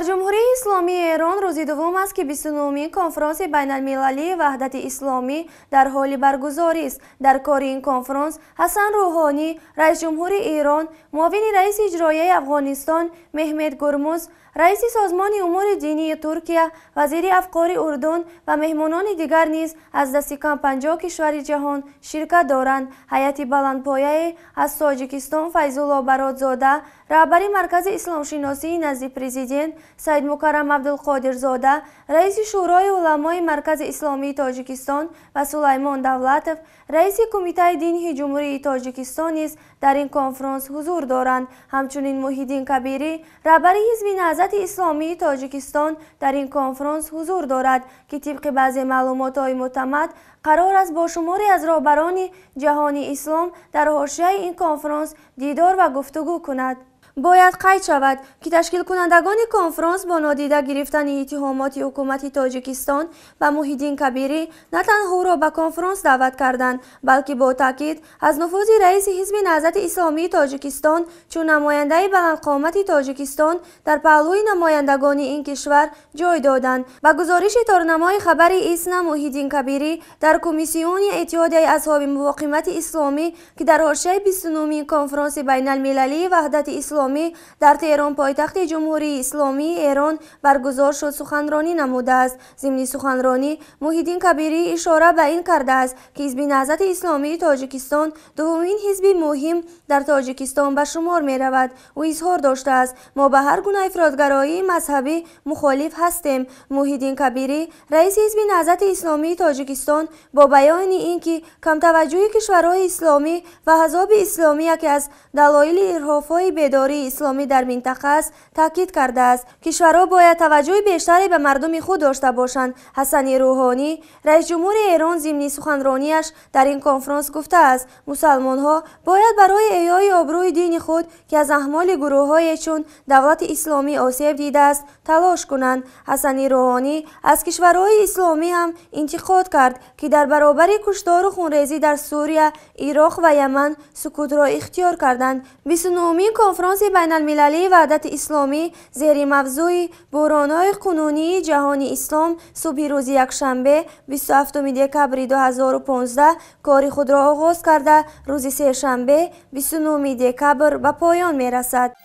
در جمهوری اسلامی ایران روز دوم است که 29مین کنفرانس بین المللی وحدت اسلامی در حال برگزاری است. در کار این کنفرانس حسن روحانی رئیس جمهور ایران، معاون رئیس اجرایی افغانستان مهمت گرمز، رئیس سازمان امور دینی ترکیه، وزیر افکار اردن و مهمانان دیگر نیز از دست کم 50 کشور جهان شرکت دارند. هیئت بلندپایه از تاجیکستان فیض‌الله برادزاده، رهبر مرکز اسلام شناسی نزد پرزیدنت سید مکرم عبدالقادرزاده، رئیس شورای علمای مرکز اسلامی تاجیکستان و سلیمان دولتов، رئیس کمیته دینی جمهوری تاجیکستان نیز در این کنفرانس حضور دارند. همچنین محیدین کبیری، رهبر حزب نهضت اسلامی تاجیکستان در این کنفرانس حضور دارد که طبق بعضی معلومات‌های معتمد قرار است با شماری از رهبران جهانی اسلام در حاشیه این کنفرانس دیدار و گفتگو کند. باید قید شود که تشکیل کنندگان کنفرانس با نادیده گرفتن اتهامات حکومت تاجیکستان و محیدین کبیری نه تنها او را به کنفرانس دعوت کردند، بلکه با تاکید از نفوذ رئیس حزب نهضت اسلامی تاجیکستان چون نماینده بلندقامت تاجیکستان در پهلوی نمایندگان این کشور جای دادند. و گزارش تارنمای خبر ایسنا، محیدین کبیری در کمیسیون اتحادیه اصحاب مقاومت اسلامی که در حاشیه 29مین کنفرانس بین المللی وحدت اسلامی در تهران پایتخت جمهوری اسلامی ایران برگزار شد سخنرانی نموده است. ضمن سخنرانی محیدین کبیری اشاره به این کرده است که حزب نهضت اسلامی تاجیکستان دومین حزب مهم در تاجیکستان به شمار می رود. او اظهار داشته است ما به هر گونه افراطگرایی مذهبی مخالف هستیم. محیدین کبیری رئیس حزب نهضت اسلامی تاجیکستان با بیان اینکه کم توجهی کشورهای اسلامی و احزاب اسلامی که از دلایل ارهاف‌های بیداری اسلامی در منطقه است تاکید کرده است کشورها باید توجه بیشتری به مردم خود داشته باشند. حسن روحانی رئیس جمهور ایران ضمن سخنرانیش در این کنفرانس گفته است مسلمان‌ها باید برای احیای آبروی دین خود که از اعمال گروه‌های چون دولت اسلامی آسیب دیده است تلاش کنند. حسن روحانی از کشورهای اسلامی هم انتقاد کرد که در برابر کشتار و خونریزی در سوریه، عراق و یمن سکوت را اختیار کردند. 29مین کنفرانس بین المللی وحدت اسلامی زیر موضوع بحران‌های قانونی جهانی اسلام صبح روز یکشنبه 27 دکبر 2015 کار خود را آغاز کرده روز سه‌شنبه 29 دکبر به پایان می‌رسد.